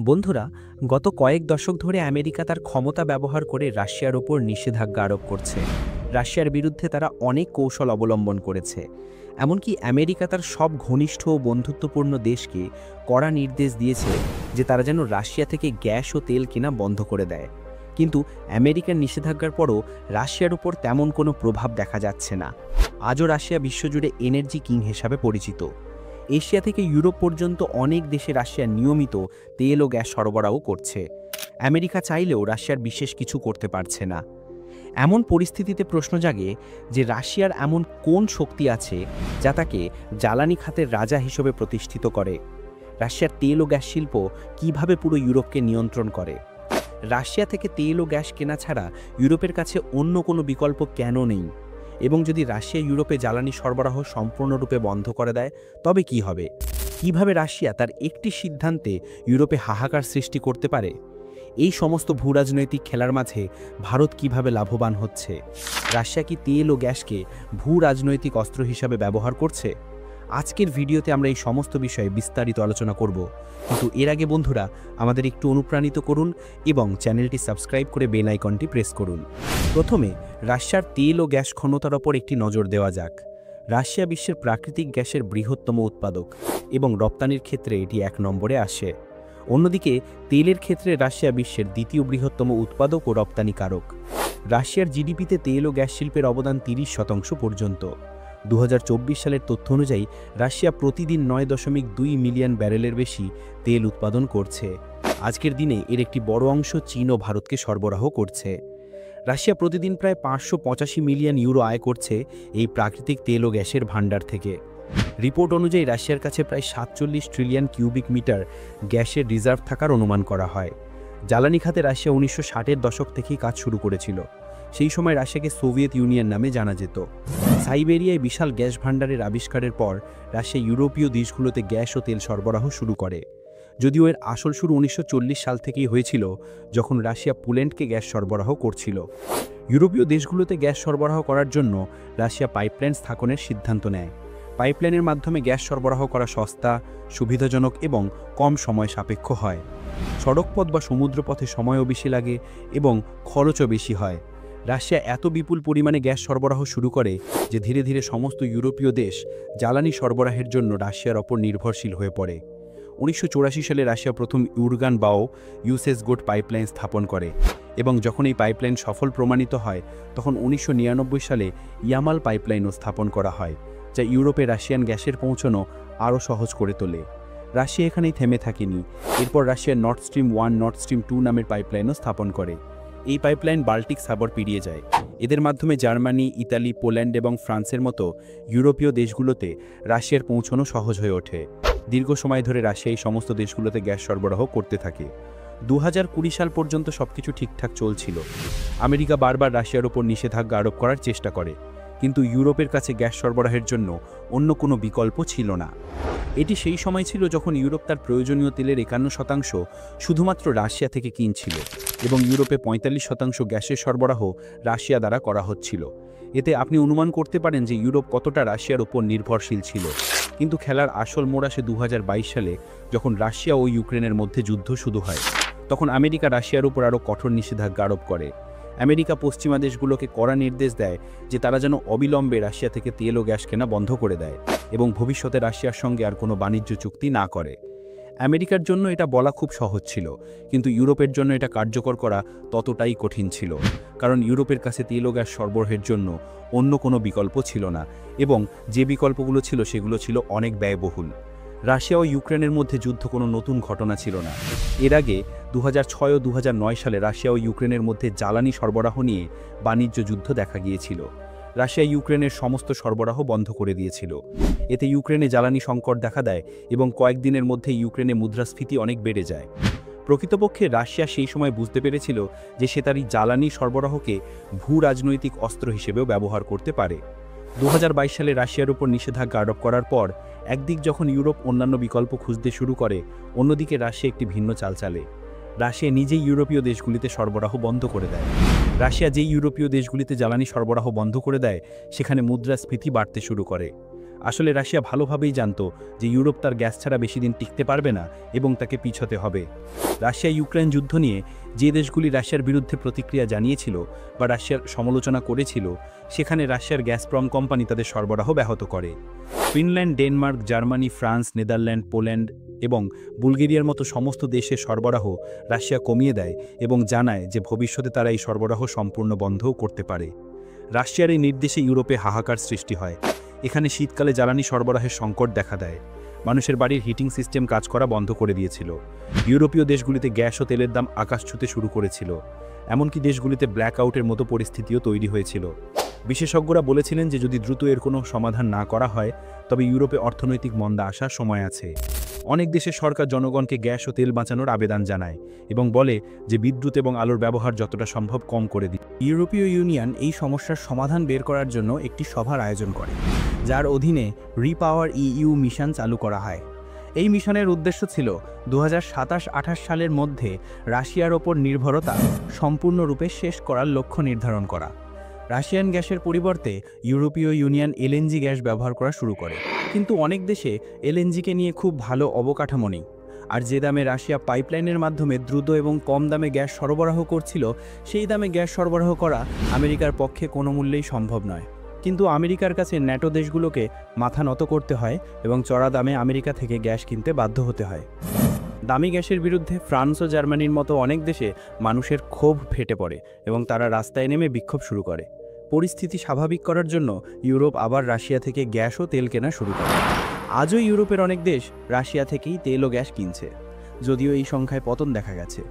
বন্ধুরা, গত কয়েক দশক ধরে আমেরিকা তার ক্ষমতা ব্যবহার করে রাশিয়ার ওপর নিষেধাজ্ঞা আরোপ করছে। রাশিয়ার বিরুদ্ধে তারা অনেক কৌশল অবলম্বন করেছে। এমনকি আমেরিকা তার সব ঘনিষ্ঠ ও বন্ধুত্বপূর্ণ দেশকে কড়া নির্দেশ দিয়েছে যে তারা যেন রাশিয়া থেকে গ্যাস ও তেল কেনা বন্ধ করে দেয়। কিন্তু আমেরিকার নিষেধাজ্ঞার পরও রাশিয়ার উপর তেমন কোনো প্রভাব দেখা যাচ্ছে না। আজও রাশিয়া বিশ্বজুড়ে এনার্জি কিং হিসাবে পরিচিত। এশিয়া থেকে ইউরোপ পর্যন্ত অনেক দেশে রাশিয়া নিয়মিত তেল ও গ্যাস সরবরাহ করছে। আমেরিকা চাইলেও রাশিয়ার বিশেষ কিছু করতে পারছে না। এমন পরিস্থিতিতে প্রশ্ন জাগে যে রাশিয়ার এমন কোন শক্তি আছে যা তাকে জ্বালানি খাতের রাজা হিসেবে প্রতিষ্ঠিত করে। রাশিয়ার তেল ও গ্যাস শিল্প কিভাবে পুরো ইউরোপকে নিয়ন্ত্রণ করে। রাশিয়া থেকে তেল ও গ্যাস কেনা ছাড়া ইউরোপের কাছে অন্য কোনো বিকল্প কেন নেই, এবং যদি রাশিয়া ইউরোপে জ্বালানি সরবরাহ সম্পূর্ণরূপে বন্ধ করে দেয় তবে কি হবে। কিভাবে রাশিয়া তার একটি সিদ্ধান্তে ইউরোপে হাহাকার সৃষ্টি করতে পারে। এই সমস্ত ভূরাজনৈতিক খেলার মাঝে ভারত কিভাবে লাভবান হচ্ছে। রাশিয়া কি তেল ও গ্যাসকে ভূ রাজনৈতিক অস্ত্র হিসাবে ব্যবহার করছে। আজকের ভিডিওতে আমরা এই সমস্ত বিষয়ে বিস্তারিত আলোচনা করব, কিন্তু এর আগে বন্ধুরা আমাদের একটু অনুপ্রাণিত করুন এবং চ্যানেলটি সাবস্ক্রাইব করে বেল আইকনটি প্রেস করুন। প্রথমে রাশিয়ার তেল ও গ্যাস ক্ষমতার ওপর একটি নজর দেওয়া যাক। রাশিয়া বিশ্বের প্রাকৃতিক গ্যাসের বৃহত্তম উৎপাদক এবং রপ্তানির ক্ষেত্রে এটি 1 নম্বরে আসে। অন্যদিকে তেলের ক্ষেত্রে রাশিয়া বিশ্বের দ্বিতীয় বৃহত্তম উৎপাদক ও রপ্তানিকারক। রাশিয়ার জিডিপিতে তেল ও গ্যাস শিল্পের অবদান 30% পর্যন্ত। 2024 সালের তথ্য অনুযায়ী রাশিয়া প্রতিদিন 9.2 মিলিয়ন ব্যারেলের বেশি তেল উৎপাদন করছে। আজকের দিনে এর একটি বড় অংশ চীন ও ভারতকে সরবরাহ করছে। রাশিয়া প্রতিদিন প্রায় 585 মিলিয়ন ইউরো আয় করছে এই প্রাকৃতিক তেল ও গ্যাসের ভাণ্ডার থেকে। রিপোর্ট অনুযায়ী রাশিয়ার কাছে প্রায় 47 ট্রিলিয়ন কিউবিক মিটার গ্যাসের রিজার্ভ থাকার অনুমান করা হয়। জ্বালানি খাতে রাশিয়া 1960-এর দশক থেকেই কাজ শুরু করেছিল। সেই সময় রাশিয়াকে সোভিয়েত ইউনিয়ন নামে জানা যেত। সাইবেরিয়ায় বিশাল গ্যাস ভাণ্ডারের আবিষ্কারের পর রাশিয়া ইউরোপীয় দেশগুলোতে গ্যাস ও তেল সরবরাহ শুরু করে। যদিও এর আসল শুরু 1940 সাল থেকেই হয়েছিল, যখন রাশিয়া পোল্যান্ডকে গ্যাস সরবরাহ করছিল। ইউরোপীয় দেশগুলোতে গ্যাস সরবরাহ করার জন্য রাশিয়া পাইপলাইন স্থাপনের সিদ্ধান্ত নেয়। পাইপলাইনের মাধ্যমে গ্যাস সরবরাহ করা সস্তা, সুবিধাজনক এবং কম সময় সাপেক্ষ হয়। সড়কপথ বা সমুদ্রপথে সময়ও বেশি লাগে এবং খরচও বেশি হয়। রাশিয়া এত বিপুল পরিমাণে গ্যাস সরবরাহ শুরু করে যে ধীরে ধীরে সমস্ত ইউরোপীয় দেশ জ্বালানি সরবরাহের জন্য রাশিয়ার ওপর নির্ভরশীল হয়ে পড়ে। 1984 সালে রাশিয়া প্রথম ইউরগান বাও ইউসেসগোট পাইপলাইন স্থাপন করে, এবং যখন এই পাইপলাইন সফল প্রমাণিত হয় তখন 1999 সালে ইয়ামাল পাইপলাইনও স্থাপন করা হয়, যা ইউরোপে রাশিয়ান গ্যাসের পৌঁছানো আরও সহজ করে তোলে। রাশিয়া এখানেই থেমে থাকেনি। এরপর Russia north stream 1, north stream 2 নামের পাইপলাইনও স্থাপন করে। এই পাইপলাইন বাল্টিক সাগর পেরিয়ে যায়। এদের মাধ্যমে জার্মানি, ইতালি, পোল্যান্ড এবং ফ্রান্সের মতো ইউরোপীয় দেশগুলোতে রাশিয়ার পৌঁছানো সহজ হয়ে ওঠে। দীর্ঘ সময় ধরে রাশিয়া এই সমস্ত দেশগুলোতে গ্যাস সরবরাহ করতে থাকে। 2020 সাল পর্যন্ত সবকিছু ঠিকঠাক চলছিল। আমেরিকা বারবার রাশিয়ার ওপর নিষেধাজ্ঞা আরোপ করার চেষ্টা করে, কিন্তু ইউরোপের কাছে গ্যাস সরবরাহের জন্য অন্য কোনো বিকল্প ছিল না। এটি সেই সময় ছিল যখন ইউরোপ তার প্রয়োজনীয় তেলের 51% শুধুমাত্র রাশিয়া থেকে কিনছিল, এবং ইউরোপে 45% গ্যাসের সরবরাহ রাশিয়া দ্বারা করা হচ্ছিল। এতে আপনি অনুমান করতে পারেন যে ইউরোপ কতটা রাশিয়ার ওপর নির্ভরশীল ছিল। কিন্তু খেলার আসল মোড় আসে 2022 সালে, যখন রাশিয়া ও ইউক্রেনের মধ্যে যুদ্ধ শুরু হয়। তখন আমেরিকা রাশিয়ার উপর আরও কঠোর নিষেধাজ্ঞা আরোপ করে। আমেরিকা পশ্চিমা দেশগুলোকে কড়া নির্দেশ দেয় যে তারা যেন অবিলম্বে রাশিয়া থেকে তেল ও গ্যাস কেনা বন্ধ করে দেয় এবং ভবিষ্যতে রাশিয়ার সঙ্গে আর কোনো বাণিজ্য চুক্তি না করে। আমেরিকার জন্য এটা বলা খুব সহজ ছিল, কিন্তু ইউরোপের জন্য এটা কার্যকর করা ততটাই কঠিন ছিল, কারণ ইউরোপের কাছে তেল ও গ্যাস সরবরাহের জন্য অন্য কোনো বিকল্প ছিল না, এবং যে বিকল্পগুলো ছিল সেগুলো ছিল অনেক ব্যয়বহুল। রাশিয়া ও ইউক্রেনের মধ্যে যুদ্ধ কোনো নতুন ঘটনা ছিল না। এর আগে 2006 ও 2009 সালে রাশিয়া ও ইউক্রেনের মধ্যে জ্বালানি সরবরাহ নিয়ে বাণিজ্য যুদ্ধ দেখা গিয়েছিল। রাশিয়া ইউক্রেনের সমস্ত সরবরাহ বন্ধ করে দিয়েছিল। এতে ইউক্রেনে জ্বালানি সংকট দেখা দেয় এবং কয়েকদিনের মধ্যে ইউক্রেনে মুদ্রাস্ফীতি অনেক বেড়ে যায়। প্রকৃতপক্ষে রাশিয়া সেই সময় বুঝতে পেরেছিল যে সে তার জ্বালানি সরবরাহকে ভূ রাজনৈতিক অস্ত্র হিসেবেও ব্যবহার করতে পারে। 2022 সালে রাশিয়ার উপর নিষেধাজ্ঞা আরোপ করার পর একদিক যখন ইউরোপ অন্যান্য বিকল্প খুঁজতে শুরু করে, অন্যদিকে রাশিয়া একটি ভিন্ন চাল চালে। রাশিয়া নিজেই ইউরোপীয় দেশগুলিতে সরবরাহ বন্ধ করে দেয়। রাশিয়া যেই ইউরোপীয় দেশগুলিতে জ্বালানি সরবরাহ বন্ধ করে দেয়, সেখানে মুদ্রাস্ফীতি বাড়তে শুরু করে। আসলে রাশিয়া ভালোভাবেই জানত যে ইউরোপ তার গ্যাস ছাড়া বেশি দিন টিকতে পারবে না এবং তাকে পিছতে হবে। রাশিয়া ইউক্রেন যুদ্ধ নিয়ে যে দেশগুলি রাশিয়ার বিরুদ্ধে প্রতিক্রিয়া জানিয়েছিল বা রাশিয়ার সমালোচনা করেছিল, সেখানে রাশিয়ার গ্যাসপ্রম কোম্পানি তাদের সরবরাহ ব্যাহত করে। Finland, Denmark, Germany, France, Netherland, Poland এবং বুলগেরিয়ার মতো সমস্ত দেশের সরবরাহ রাশিয়া কমিয়ে দেয় এবং জানায় যে ভবিষ্যতে তারা এই সরবরাহ সম্পূর্ণ বন্ধও করতে পারে। রাশিয়ার এই নির্দেশে ইউরোপে হাহাকার সৃষ্টি হয়। এখানে শীতকালে জ্বালানি সরবরাহের সংকট দেখা দেয়। মানুষের বাড়ির হিটিং সিস্টেম কাজ করা বন্ধ করে দিয়েছিল। ইউরোপীয় দেশগুলিতে গ্যাস ও তেলের দাম আকাশ ছুঁতে শুরু করেছিল। এমনকি দেশগুলিতে ব্ল্যাকআউটের মতো পরিস্থিতিও তৈরি হয়েছিল। বিশেষজ্ঞরা বলেছিলেন যে যদি দ্রুত এর কোনো সমাধান না করা হয় তবে ইউরোপে অর্থনৈতিক মন্দা আসার সময় আছে। অনেক দেশের সরকার জনগণকে গ্যাস ও তেল বাঁচানোর আবেদন জানায় এবং বলে যে বিদ্যুৎ এবং আলোর ব্যবহার যতটা সম্ভব কম করে দিন। ইউরোপীয় ইউনিয়ন এই সমস্যার সমাধান বের করার জন্য একটি সভার আয়োজন করে, যার অধীনে রিপাওয়ার ইইউ মিশন চালু করা হয়। এই মিশনের উদ্দেশ্য ছিল 2027-28 সালের মধ্যে রাশিয়ার ওপর নির্ভরতা সম্পূর্ণরূপে শেষ করার লক্ষ্য নির্ধারণ করা। রাশিয়ান গ্যাসের পরিবর্তে ইউরোপীয় ইউনিয়ন এলএনজি গ্যাস ব্যবহার করা শুরু করে, কিন্তু অনেক দেশে এলএনজিকে নিয়ে খুব ভালো অবকাঠামো নেই। আর যে দামে রাশিয়া পাইপলাইনের মাধ্যমে দ্রুত এবং কম দামে গ্যাস সরবরাহ করছিল, সেই দামে গ্যাস সরবরাহ করা আমেরিকার পক্ষে কোনো মূল্যেই সম্ভব নয়। কিন্তু আমেরিকার কাছে ন্যাটো দেশগুলোকে মাথা নত করতে হয় এবং চড়া দামে আমেরিকা থেকে গ্যাস কিনতে বাধ্য হতে হয়। দামি গ্যাসের বিরুদ্ধে ফ্রান্স ও জার্মানির মতো অনেক দেশে মানুষের ক্ষোভ ফেটে পড়ে এবং তারা রাস্তায় নেমে বিক্ষোভ শুরু করে। পরিস্থিতি স্বাভাবিক করার জন্য ইউরোপ আবার রাশিয়া থেকে গ্যাস ও তেল কেনা শুরু করে। আজও ইউরোপের অনেক দেশ রাশিয়া থেকেই তেল ও গ্যাস কিনছে, যদিও এই সংখ্যায় পতন দেখা গেছে।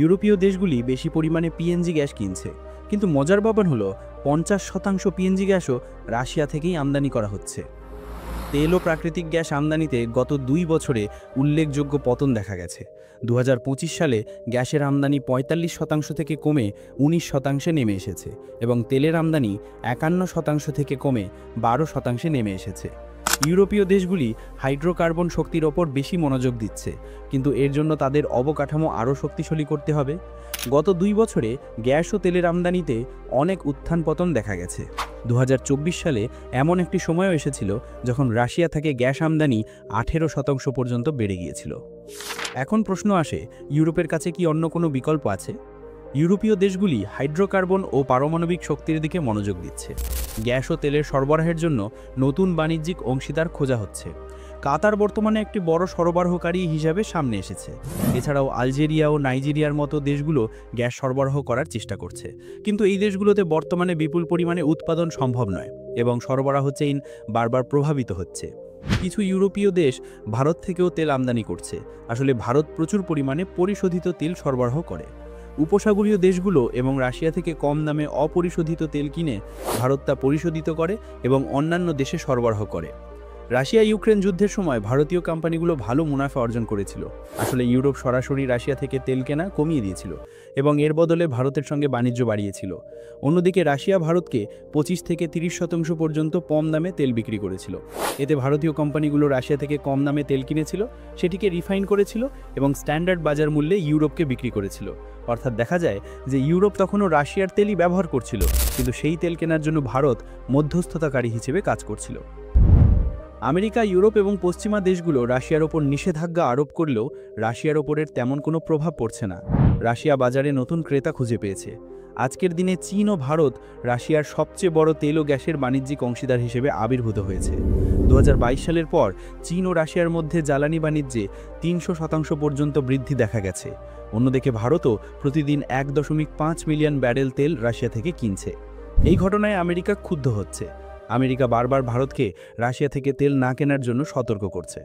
ইউরোপীয় দেশগুলি বেশি পরিমাণে পিএনজি গ্যাস কিনছে, কিন্তু মজার ব্যাপার হলো 50% পিএনজি গ্যাসও রাশিয়া থেকেই আমদানি করা হচ্ছে। তেল ও প্রাকৃতিক গ্যাস আমদানিতে গত 2 বছরে উল্লেখযোগ্য পতন দেখা গেছে। 2025 সালে গ্যাসের আমদানি 45% থেকে কমে 19% নেমে এসেছে এবং তেলের আমদানি 51% থেকে কমে 12% নেমে এসেছে। ইউরোপীয় দেশগুলি হাইড্রোকার্বন শক্তির ওপর বেশি মনোযোগ দিচ্ছে, কিন্তু এর জন্য তাদের অবকাঠামো আরও শক্তিশালী করতে হবে। গত 2 বছরে গ্যাস ও তেলের আমদানিতে অনেক উত্থান পতন দেখা গেছে। 2024 সালে এমন একটি সময়ও এসেছিল যখন রাশিয়া থেকে গ্যাস আমদানি 18% পর্যন্ত বেড়ে গিয়েছিল। এখন প্রশ্ন আসে, ইউরোপের কাছে কি অন্য কোনো বিকল্প আছে? ইউরোপীয় দেশগুলি হাইড্রোকার্বন ও পারমাণবিক শক্তির দিকে মনোযোগ দিচ্ছে। গ্যাস ও তেলের সরবরাহের জন্য নতুন বাণিজ্যিক অংশীদার খোঁজা হচ্ছে। কাতার বর্তমানে একটি বড় সরবরাহকারী হিসাবে সামনে এসেছে। এছাড়াও আলজেরিয়া ও নাইজেরিয়ার মতো দেশগুলো গ্যাস সরবরাহ করার চেষ্টা করছে, কিন্তু এই দেশগুলোতে বর্তমানে বিপুল পরিমাণে উৎপাদন সম্ভব নয় এবং সরবরাহ চেইন বারবার প্রভাবিত হচ্ছে। কিছু ইউরোপীয় দেশ ভারত থেকেও তেল আমদানি করছে। আসলে ভারত প্রচুর পরিমাণে পরিশোধিত তেল সরবরাহ করে। উপসাগরীয় দেশগুলো এবং রাশিয়া থেকে কম দামে অপরিশোধিত তেল কিনে ভারত তা পরিশোধিত করে এবং অন্যান্য দেশে সরবরাহ করে। রাশিয়া ইউক্রেন যুদ্ধের সময় ভারতীয় কোম্পানিগুলো ভালো মুনাফা অর্জন করেছিল। আসলে ইউরোপ সরাসরি রাশিয়া থেকে তেল কেনা কমিয়ে দিয়েছিল এবং এর বদলে ভারতের সঙ্গে বাণিজ্য বাড়িয়েছিল। অন্যদিকে রাশিয়া ভারতকে 25 থেকে 30% পর্যন্ত কম দামে তেল বিক্রি করেছিল। এতে ভারতীয় কোম্পানিগুলো রাশিয়া থেকে কম দামে তেল কিনেছিল, সেটিকে রিফাইন করেছিল এবং স্ট্যান্ডার্ড বাজার মূল্যে ইউরোপকে বিক্রি করেছিল। অর্থাৎ দেখা যায় যে ইউরোপ তখনও রাশিয়ার তেলই ব্যবহার করছিল, কিন্তু সেই তেল কেনার জন্য ভারত মধ্যস্থতাকারী হিসেবে কাজ করছিল। আমেরিকা, ইউরোপ এবং পশ্চিমা দেশগুলো রাশিয়ার ওপর নিষেধাজ্ঞা আরোপ করলেও রাশিয়ার ওপরের তেমন কোনো প্রভাব পড়ছে না। রাশিয়া বাজারে নতুন ক্রেতা খুঁজে পেয়েছে। আজকের দিনে চীন ও ভারত রাশিয়ার সবচেয়ে বড় তেল ও গ্যাসের বাণিজ্যিক অংশীদার হিসেবে আবির্ভূত হয়েছে। 2022 সালের পর চীন ও রাশিয়ার মধ্যে জ্বালানি বাণিজ্যে 300% পর্যন্ত বৃদ্ধি দেখা গেছে। অন্যদিকে ভারতও প্রতিদিন 1.5 মিলিয়ন ব্যারেল তেল রাশিয়া থেকে কিনছে। এই ঘটনায় আমেরিকা ক্ষুব্ধ হচ্ছে। আমেরিকা বারবার ভারতকে রাশিয়া থেকে তেল না কেনার জন্য সতর্ক করছে।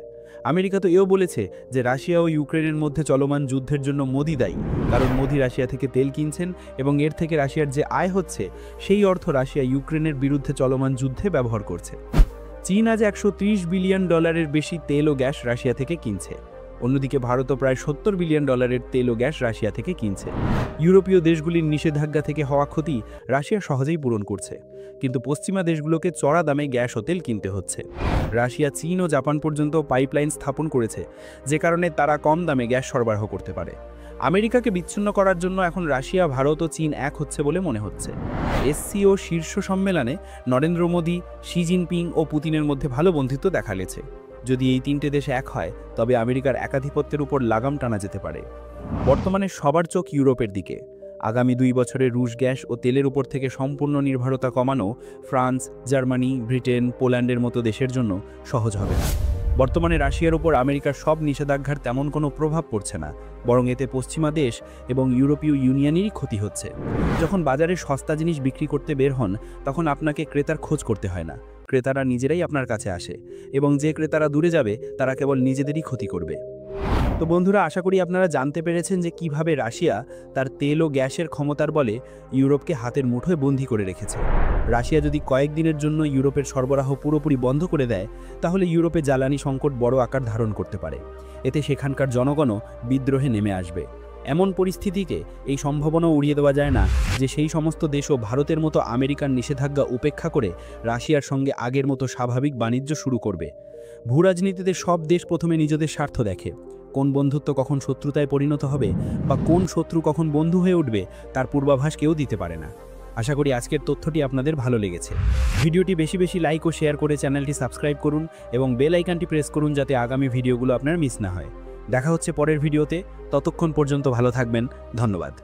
আমেরিকা তো এও বলেছে যে রাশিয়া ও ইউক্রেনের মধ্যে চলমান যুদ্ধের জন্য মোদি দায়ী, কারণ মোদি রাশিয়া থেকে তেল কিনছেন এবং এর থেকে রাশিয়ার যে আয় হচ্ছে সেই অর্থ রাশিয়া ইউক্রেনের বিরুদ্ধে চলমান যুদ্ধে ব্যবহার করছে। চীন আজ $130 বিলিয়ন বেশি তেল ও গ্যাস রাশিয়া থেকে কিনছে। অন্যদিকে ভারতও প্রায় $70 বিলিয়ন তেল ও গ্যাস রাশিয়া থেকে কিনছে। ইউরোপীয় দেশগুলির নিষেধাজ্ঞা থেকে হওয়া ক্ষতি রাশিয়া সহজেই পূরণ করছে, কিন্তু পশ্চিমা দেশগুলোকে চড়া দামে গ্যাস ও তেল কিনতে হচ্ছে। রাশিয়া, চীন ও জাপান পর্যন্ত পাইপলাইন স্থাপন করেছে, যে কারণে তারা কম দামে গ্যাস সরবরাহ করতে পারে। আমেরিকাকে বিচ্ছিন্ন করার জন্য এখন রাশিয়া, ভারত ও চীন এক হচ্ছে বলে মনে হচ্ছে। এসসিও শীর্ষ সম্মেলনে নরেন্দ্র মোদী, শি জিনপিং ও পুতিনের মধ্যে ভালো বন্ধুত্ব দেখা গেছে। যদি এই তিনটে দেশ এক হয় তবে আমেরিকার একাধিপত্যের উপর লাগাম টানা যেতে পারে। বর্তমানে সবার চোখ ইউরোপের দিকে। আগামী 2 বছরে রুশ গ্যাস ও তেলের উপর থেকে সম্পূর্ণ নির্ভরতা কমানো ফ্রান্স, জার্মানি, ব্রিটেন, পোল্যান্ডের মতো দেশের জন্য সহজ হবে না। বর্তমানে রাশিয়ার উপর আমেরিকার সব নিষেধাজ্ঞার তেমন কোনো প্রভাব পড়ছে না, বরং এতে পশ্চিমা দেশ এবং ইউরোপীয় ইউনিয়নেরই ক্ষতি হচ্ছে। যখন বাজারে সস্তা জিনিস বিক্রি করতে বের হন তখন আপনাকে ক্রেতার খোঁজ করতে হয় না, ক্রেতারা নিজেরাই আপনার কাছে আসে এবং যে ক্রেতারা দূরে যাবে তারা কেবল নিজেদেরই ক্ষতি করবে। তো বন্ধুরা, আশা করি আপনারা জানতে পেরেছেন যে কিভাবে রাশিয়া তার তেল ও গ্যাসের ক্ষমতার বলে ইউরোপকে হাতের মুঠোয় বন্দী করে রেখেছে। রাশিয়া যদি কয়েকদিনের জন্য ইউরোপের সরবরাহ পুরোপুরি বন্ধ করে দেয় তাহলে ইউরোপে জ্বালানি সংকট বড় আকার ধারণ করতে পারে। এতে সেখানকার জনগণও বিদ্রোহে নেমে আসবে। এমন পরিস্থিতিকে এই সম্ভাবনাও উড়িয়ে দেওয়া যায় না যে সেই সমস্ত দেশও ভারতের মতো আমেরিকার নিষেধাজ্ঞা উপেক্ষা করে রাশিয়ার সঙ্গে আগের মতো স্বাভাবিক বাণিজ্য শুরু করবে। ভূরাজনীতিতে সব দেশ প্রথমে নিজেদের স্বার্থ দেখে। কোন বন্ধুত্ব কখন শত্রুতায় পরিণত হবে বা কোন শত্রু কখন বন্ধু হয়ে উঠবে তার পূর্বাভাস কেউ দিতে পারে না। আশা করি আজকের তথ্যটি আপনাদের ভালো লেগেছে। ভিডিওটি বেশি বেশি লাইক ও শেয়ার করে চ্যানেলটি সাবস্ক্রাইব করুন এবং বেল আইকনটি প্রেস করুন যাতে আগামী ভিডিওগুলো আপনার মিস না হয়। দেখা হচ্ছে পরের ভিডিওতে। ততক্ষণ পর্যন্ত ভালো থাকবেন। ধন্যবাদ।